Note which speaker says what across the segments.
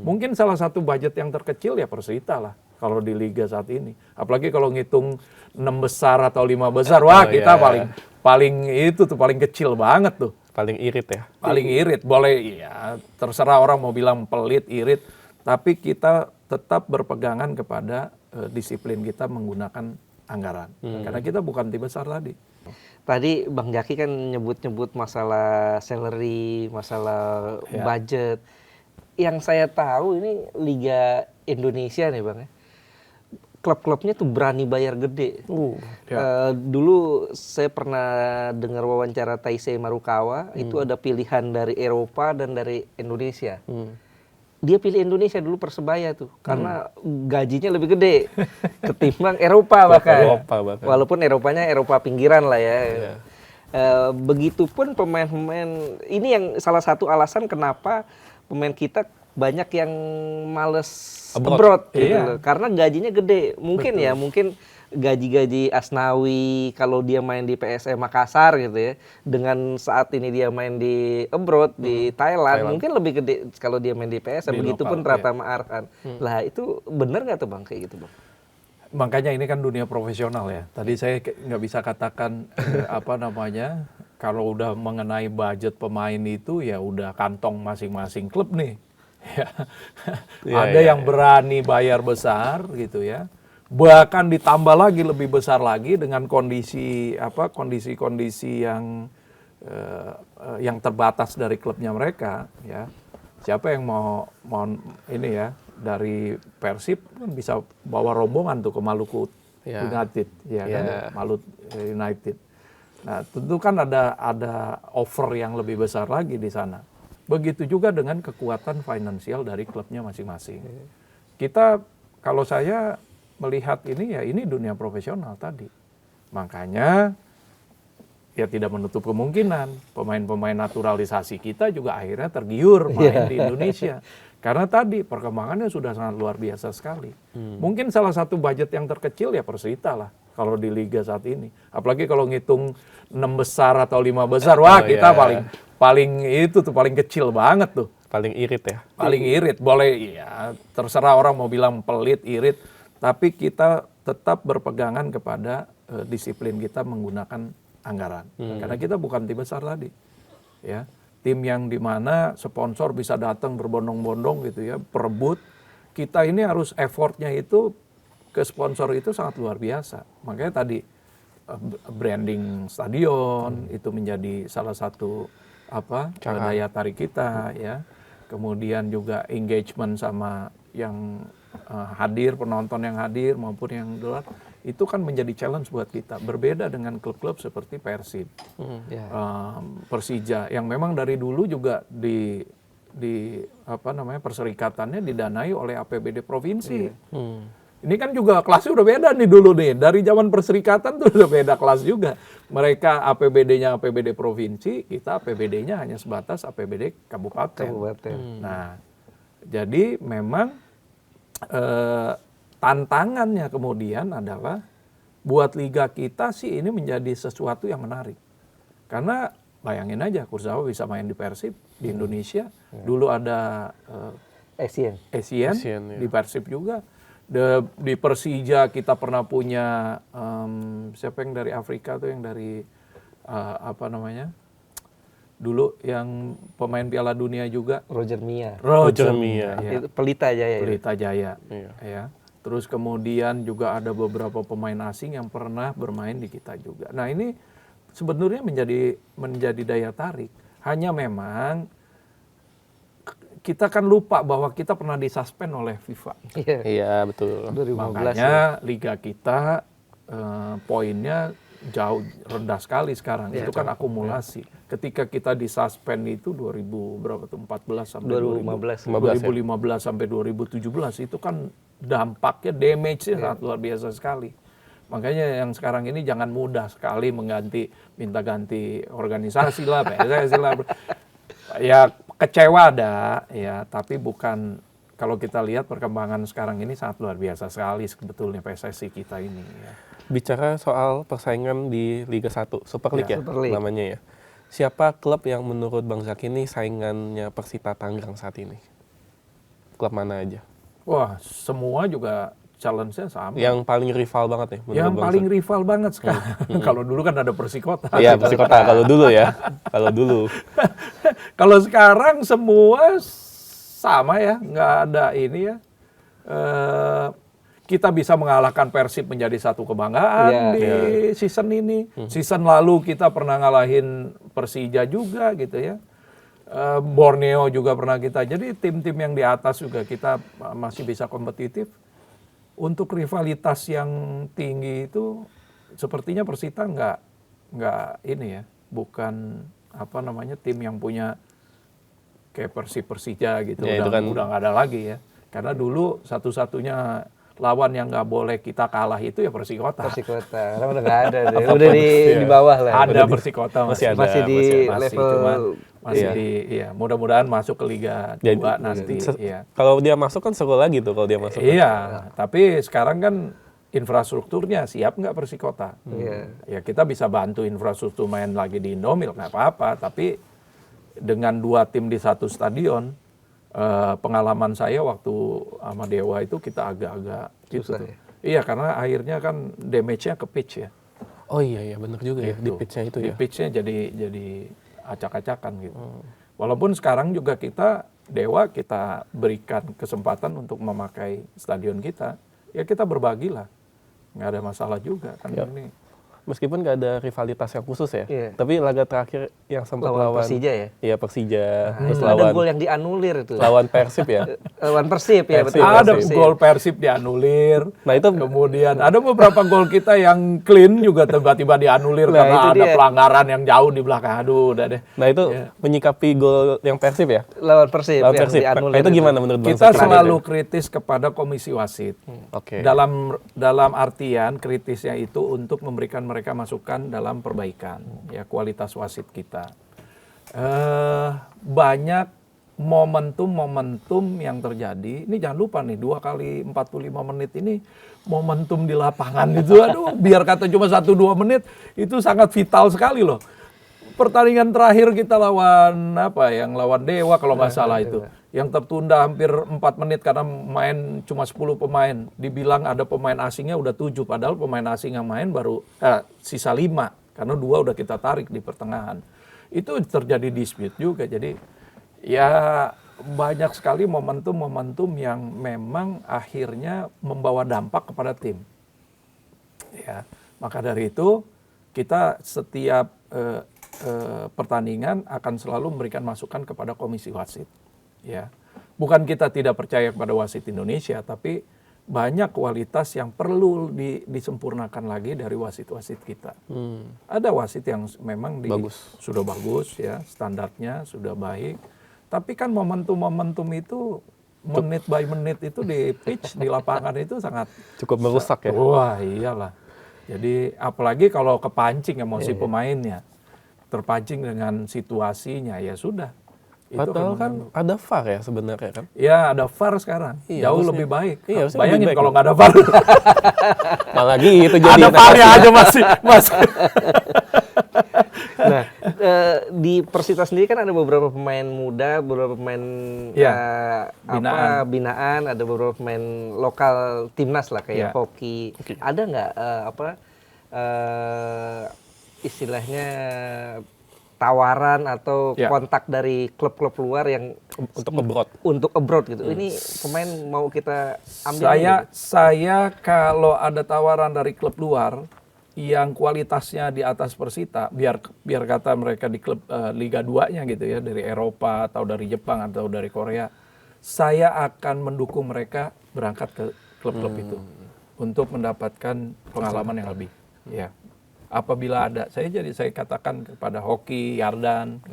Speaker 1: Mungkin salah satu budget yang terkecil ya Persita lah kalau di Liga saat ini. Apalagi kalau ngitung 6 besar atau 5 besar, wah kita paling kecil banget tuh.
Speaker 2: Paling irit ya?
Speaker 1: Paling irit, boleh ya terserah orang mau bilang pelit, irit. Tapi kita tetap berpegangan kepada disiplin kita menggunakan anggaran. Karena kita bukan tim besar tadi.
Speaker 3: Tadi Bang Jaki kan nyebut-nyebut masalah salary, masalah budget. Yang saya tahu ini Liga Indonesia nih Bang ya. Klub-klubnya tuh berani bayar gede. Dulu saya pernah dengar wawancara Taisei Marukawa, itu ada pilihan dari Eropa dan dari Indonesia. Dia pilih Indonesia dulu Persebaya tuh, karena gajinya lebih gede ketimbang Eropa bahkan. Walaupun Eropanya Eropa pinggiran lah ya. Begitupun pemain-pemain, ini yang salah satu alasan kenapa pemain kita banyak yang males abroad gitu loh. Karena gajinya gede. Mungkin ya, mungkin gaji-gaji Asnawi kalau dia main di PSM Makassar gitu ya, dengan saat ini dia main di abroad di Thailand mungkin lebih gede kalau dia main di PSM. Begitupun Pratama Arhan. Lah itu benar nggak tuh Bang kayak gitu Bang?
Speaker 1: Makanya ini kan dunia profesional ya. Tadi saya nggak bisa katakan kalau udah mengenai budget pemain itu ya udah kantong masing-masing klub nih. Ada yang berani bayar besar gitu ya. Bahkan ditambah lagi lebih besar lagi dengan kondisi yang terbatas dari klubnya mereka ya. Siapa yang mau ini ya, dari Persib kan bisa bawa rombongan tuh ke Maluku United ya kan, Maluku United. Nah, tentu kan ada offer yang lebih besar lagi di sana. Begitu juga dengan kekuatan finansial dari klubnya masing-masing. Kita, kalau saya melihat ini ya ini dunia profesional tadi. Makanya ya tidak menutup kemungkinan pemain-pemain naturalisasi kita juga akhirnya tergiur main di Indonesia. Karena tadi perkembangannya sudah sangat luar biasa sekali. Mungkin salah satu budget yang terkecil ya Persita lah kalau di Liga saat ini. Apalagi kalau ngitung 6 besar atau 5 besar, wah kita paling kecil banget tuh.
Speaker 2: Paling irit ya?
Speaker 1: Paling irit, boleh ya terserah orang mau bilang pelit, irit. Tapi kita tetap berpegangan kepada disiplin kita menggunakan anggaran. Karena kita bukan tim besar tadi. Ya, tim yang dimana sponsor bisa datang berbondong-bondong gitu ya, perebut. Kita ini harus effortnya itu ke sponsor itu sangat luar biasa. Makanya tadi branding stadion itu menjadi salah satu daya tarik kita ya. Kemudian juga engagement sama yang hadir, penonton yang hadir maupun yang luar, itu kan menjadi challenge buat kita. Berbeda dengan klub-klub seperti Persib, Persija yang memang dari dulu juga perserikatannya didanai oleh APBD provinsi. Ini kan juga kelasnya udah beda nih dulu nih. Dari zaman perserikatan tuh udah beda kelas juga. Mereka APBD-nya APBD provinsi, kita APBD-nya hanya sebatas APBD kabupaten. Nah, jadi memang tantangannya kemudian adalah buat liga kita sih ini menjadi sesuatu yang menarik. Karena bayangin aja Kurzawa bisa main di Persib di Indonesia. Dulu ada Asian di Persib juga. Di Persija kita pernah punya siapa yang dari Afrika tuh yang dari dulu yang pemain Piala Dunia juga
Speaker 3: Roger Mia.
Speaker 1: Ya.
Speaker 3: Pelita Jaya.
Speaker 1: Pelita Jaya. Ya. Terus kemudian juga ada beberapa pemain asing yang pernah bermain di kita juga. Nah, ini sebenarnya menjadi daya tarik. Hanya memang kita kan lupa bahwa kita pernah disuspend oleh FIFA.
Speaker 2: Iya, betul.
Speaker 3: 2015
Speaker 1: makanya liga kita poinnya jauh rendah sekali sekarang. Itu kan akumulasi. Ketika kita disuspend itu 2014 sampai 2015 sampai 2017 itu kan dampaknya damage-nya sangat luar biasa sekali. Makanya yang sekarang ini jangan mudah sekali minta ganti organisasi lah, PSSI lah. Ya kecewa ada ya, tapi bukan, kalau kita lihat perkembangan sekarang ini sangat luar biasa sekali sebetulnya PSSI kita ini ya.
Speaker 2: Bicara soal persaingan di Liga 1, Super League namanya ya. Siapa klub yang menurut Bang Zaki ini saingannya Persita Tangerang saat ini? klub mana aja?
Speaker 1: Wah, semua juga challenge-nya sama.
Speaker 2: Yang paling rival banget nih?
Speaker 1: Yang paling rival banget sekarang. Kalau dulu kan ada Persikota.
Speaker 2: Iya, Persikota. Kalau dulu ya. Kalau dulu.
Speaker 1: Kalau sekarang semua sama ya, nggak ada ini ya. Kita bisa mengalahkan Persib menjadi satu kebanggaan di season ini. Season lalu kita pernah ngalahin Persija juga gitu ya. Borneo juga pernah kita. Jadi tim-tim yang di atas juga kita masih bisa kompetitif. Untuk rivalitas yang tinggi itu sepertinya Persita nggak ini ya, bukan apa namanya tim yang punya kayak Persija gitu,
Speaker 2: ya,
Speaker 1: udah nggak ada lagi ya. Karena dulu satu-satunya lawan yang nggak boleh kita kalah itu ya Persikota.
Speaker 3: Karena udah nggak ada deh. Udah di bawah lah.
Speaker 1: Ada Persikota
Speaker 2: masih
Speaker 3: di level
Speaker 1: masih di mudah-mudahan masuk ke Liga 2 nanti.
Speaker 2: Kalau dia masuk kan seru lagi tuh kalau dia masuk.
Speaker 1: Iya, tapi sekarang kan infrastrukturnya siap nggak Persikota? Ya kita bisa bantu infrastruktur main lagi di Indomil nggak apa-apa, tapi dengan 2 tim di satu stadion, pengalaman saya waktu sama Dewa itu kita agak-agak gitu tuh. Iya, karena akhirnya kan damage-nya ke pitch ya.
Speaker 2: Oh iya benar juga ya, di pitch-nya itu ya.
Speaker 1: Di pitch-nya jadi acak-acakan gitu. Walaupun sekarang juga Dewa kita berikan kesempatan untuk memakai stadion kita, ya kita berbagilah, nggak ada masalah juga kan ini.
Speaker 2: Meskipun nggak ada rivalitas yang khusus ya, tapi laga terakhir yang sempat lawan
Speaker 3: Persija ya?
Speaker 2: Iya Persija, terus
Speaker 3: ada gol yang dianulir itu.
Speaker 2: Lawan Persib ya?
Speaker 3: Lawan Persib ya, betul.
Speaker 1: Ada gol Persib dianulir,
Speaker 2: nah itu
Speaker 1: kemudian ada beberapa gol kita yang clean juga tiba-tiba dianulir karena ada pelanggaran yang jauh di belakang. Aduh, udah deh.
Speaker 2: Nah itu menyikapi gol yang Persib ya?
Speaker 3: Lawan Persib
Speaker 2: yang dianulir. Nah, itu gimana menurut Bang?
Speaker 1: Kita selalu kritis kepada komisi wasit.
Speaker 2: Oke.
Speaker 1: Dalam artian kritisnya itu untuk memberikan mereka masukan dalam perbaikan ya kualitas wasit kita. Banyak momentum-momentum yang terjadi. Ini jangan lupa nih 2 kali 45 menit ini momentum di lapangan itu, aduh, biar kata cuma 1-2 menit itu sangat vital sekali loh. Pertandingan terakhir kita lawan lawan Dewa kalau nggak salah itu. Yang tertunda hampir 4 menit karena main cuma 10 pemain. Dibilang ada pemain asingnya udah 7, padahal pemain asing yang main baru sisa 5. Karena 2 udah kita tarik di pertengahan. Itu terjadi dispute juga. Jadi ya banyak sekali momentum-momentum yang memang akhirnya membawa dampak kepada tim. Ya, maka dari itu kita setiap pertandingan akan selalu memberikan masukan kepada komisi wasit. Ya, bukan kita tidak percaya kepada wasit Indonesia, tapi banyak kualitas yang perlu disempurnakan lagi dari wasit-wasit kita. Ada wasit yang memang sudah bagus ya, standarnya sudah baik, tapi kan momentum-momentum itu menit by menit itu di pitch di lapangan itu sangat
Speaker 2: cukup merusak ya.
Speaker 1: Wah iyalah. Jadi apalagi kalau kepancing emosi pemainnya, terpancing dengan situasinya, ya sudah.
Speaker 2: Padahal kan ada VAR ya sebenarnya kan?
Speaker 1: Ya ada VAR sekarang, jauh lebih baik.
Speaker 2: Iya,
Speaker 1: bayangin kalau nggak ada VAR.
Speaker 2: Malah gitu jadi.
Speaker 1: Ada VAR-nya aja masih.
Speaker 3: Nah, di Persita sendiri kan ada beberapa pemain muda, beberapa pemain binaan, ada beberapa pemain lokal timnas lah kayak hoki. Ada nggak istilahnya tawaran atau kontak dari klub-klub luar yang untuk abroad gitu. Ini pemain mau kita ambil.
Speaker 1: Saya kalau ada tawaran dari klub luar yang kualitasnya di atas Persita, biar kata mereka di klub Liga 2-nya gitu ya, dari Eropa atau dari Jepang atau dari Korea, saya akan mendukung mereka berangkat ke klub-klub itu untuk mendapatkan pengalaman yang lebih. Ya. Apabila ada, saya katakan kepada Hoki, Yardan,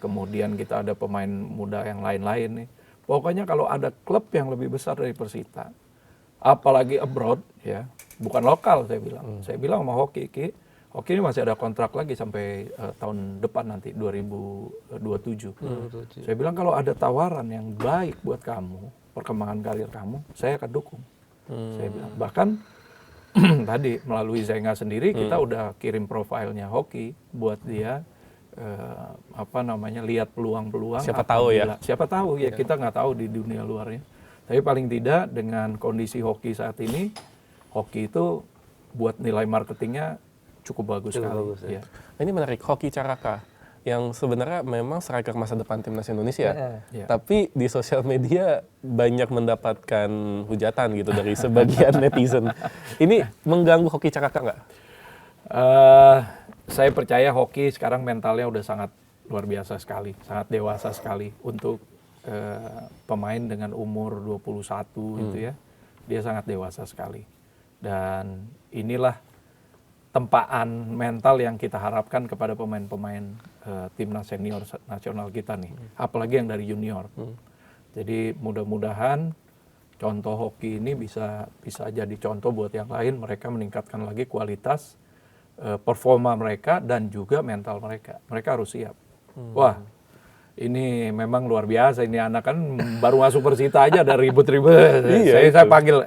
Speaker 1: kemudian kita ada pemain muda yang lain-lain nih. Pokoknya kalau ada klub yang lebih besar dari Persita, apalagi abroad, ya, bukan lokal saya bilang. Saya bilang sama Hoki ini masih ada kontrak lagi sampai tahun depan nanti 2027. Saya bilang kalau ada tawaran yang baik buat kamu, perkembangan karir kamu, saya akan dukung. Saya bilang bahkan tadi melalui Zenga sendiri kita udah kirim profilnya Hoki buat dia lihat peluang-peluang.
Speaker 2: Siapa tahu ya
Speaker 1: kita nggak tahu di dunia luarnya. Tapi paling tidak dengan kondisi hoki saat ini, hoki itu buat nilai marketingnya cukup bagus sekali.
Speaker 3: bagus, ya.
Speaker 1: Ya.
Speaker 2: Ini menarik, Hoki Caraka yang sebenarnya memang striker masa depan timnas Indonesia.
Speaker 1: Ya.
Speaker 2: Tapi di sosial media banyak mendapatkan hujatan gitu dari sebagian netizen. Ini mengganggu Hoki Caraka nggak?
Speaker 1: Saya percaya hoki sekarang mentalnya udah sangat luar biasa sekali, sangat dewasa sekali untuk pemain dengan umur 21 gitu ya. Dia sangat dewasa sekali. Dan inilah tempaan mental yang kita harapkan kepada pemain-pemain timnas senior nasional kita nih, apalagi yang dari junior. Jadi mudah-mudahan contoh hoki ini bisa jadi contoh buat yang lain, mereka meningkatkan lagi kualitas performa mereka dan juga mental mereka. Mereka harus siap. Wah, ini memang luar biasa. Ini anak kan baru masuk Persita aja ada ribut-ribut. Saya panggil,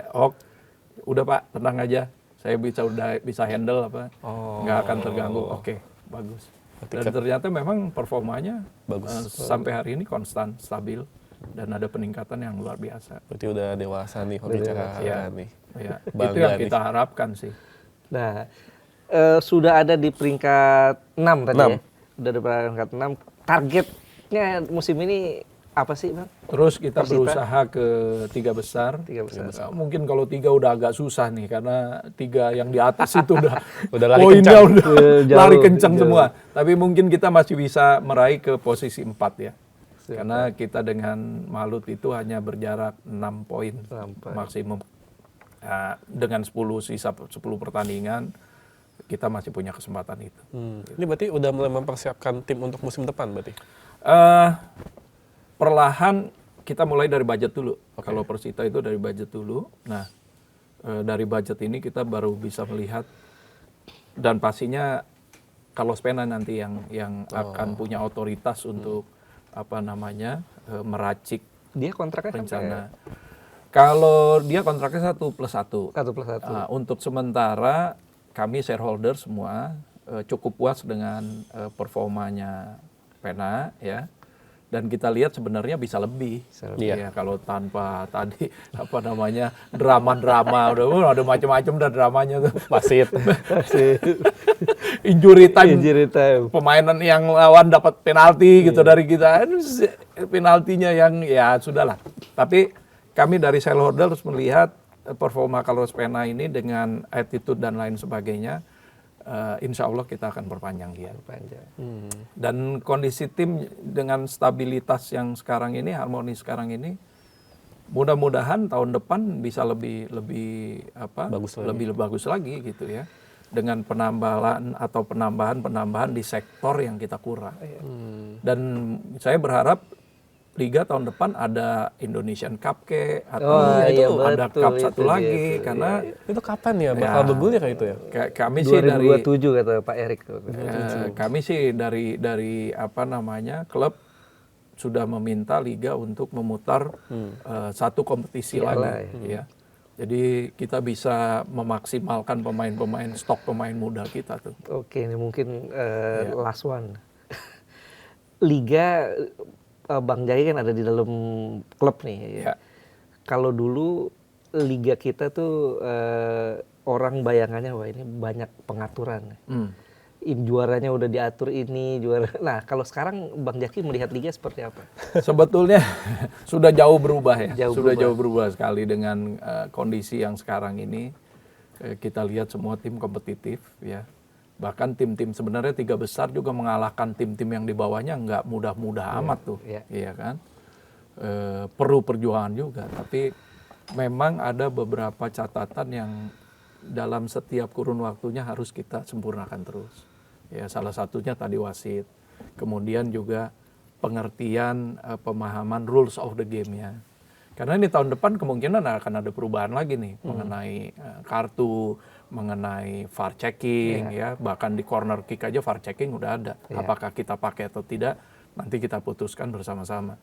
Speaker 1: udah Pak, tenang aja. Saya udah bisa handle apa, nggak akan terganggu. Oke, bagus. Dan ternyata memang performanya bagus. Sampai hari ini konstan, stabil, dan ada peningkatan yang luar biasa.
Speaker 2: Berarti udah dewasa nih Hoki Caraka nih.
Speaker 1: Ya. Itu yang kita harapkan sih.
Speaker 3: Nah, sudah ada di peringkat 6 tadi ya? Sudah ada di peringkat 6. Targetnya musim ini apa sih, Bang?
Speaker 1: Terus kita
Speaker 3: Persita
Speaker 1: berusaha ke 3 besar. Mungkin kalau 3 udah agak susah nih, karena 3 yang di atas itu udah
Speaker 2: lari
Speaker 1: poinnya
Speaker 2: kencang.
Speaker 1: udah lari kencang semua. Tapi mungkin kita masih bisa meraih ke posisi 4 ya. Karena kita dengan Malut itu hanya berjarak 6 poin maksimum. Dengan 10 pertandingan, kita masih punya kesempatan itu.
Speaker 2: Ini berarti udah mulai mempersiapkan tim untuk musim depan berarti?
Speaker 1: Perlahan kita mulai dari budget dulu. Kalau Persita itu dari budget dulu. Nah, dari budget ini kita baru bisa melihat, dan pastinya Carlos Pena nanti yang akan punya otoritas untuk meracik
Speaker 3: dia kontraknya
Speaker 1: rencana. Kalau dia kontraknya 1+1.
Speaker 3: 1+1.
Speaker 1: Untuk sementara kami shareholder semua cukup puas dengan performanya Pena ya. Dan kita lihat sebenarnya bisa lebih. Ya, kalau tanpa tadi drama-drama udah ada macam-macam dan dramanya tuh.
Speaker 2: Wasit.
Speaker 1: Injury time. Pemainan yang lawan dapat penalti gitu dari kita. Penaltinya yang ya sudahlah. Tapi kami dari shareholder harus melihat performa Carlos Pena ini dengan attitude dan lain sebagainya. Insya Allah kita akan perpanjang dia. Dan kondisi tim dengan stabilitas yang sekarang ini, harmoni sekarang ini, mudah-mudahan tahun depan bisa lebih bagus lagi gitu ya. Dengan penambahan di sektor yang kita kurang. Dan saya berharap Liga tahun depan ada Indonesian Cup atau ada Cup satu lagi karena
Speaker 2: itu kapan ya bakal bergulir kayak itu ya?
Speaker 1: Kami sih
Speaker 3: 2027 kata Pak Erik.
Speaker 1: Kami sih dari klub sudah meminta Liga untuk memutar satu kompetisi lagi ya. Jadi kita bisa memaksimalkan stok pemain muda kita tuh.
Speaker 3: Oke, ini mungkin last one. Liga Bang Jaki kan ada di dalam klub nih. Ya. Kalau dulu liga kita tuh orang bayangannya wah ini banyak pengaturan. Juaranya udah diatur ini, juara. Nah, kalau sekarang Bang Jaki melihat liga seperti apa?
Speaker 1: Sebetulnya sudah jauh berubah ya. Jauh berubah sekali dengan kondisi yang sekarang ini. Kita lihat semua tim kompetitif ya. Bahkan tim-tim sebenarnya 3 besar juga mengalahkan tim-tim yang di bawahnya nggak mudah-mudah amat tuh, iya kan? Perlu perjuangan juga, tapi memang ada beberapa catatan yang dalam setiap kurun waktunya harus kita sempurnakan terus. Ya, salah satunya tadi wasit, kemudian juga pengertian pemahaman rules of the game ya. Karena ini tahun depan kemungkinan akan ada perubahan lagi nih mengenai kartu, mengenai VAR checking ya, bahkan di corner kick aja VAR checking udah ada. Apakah kita pakai atau tidak nanti kita putuskan bersama-sama.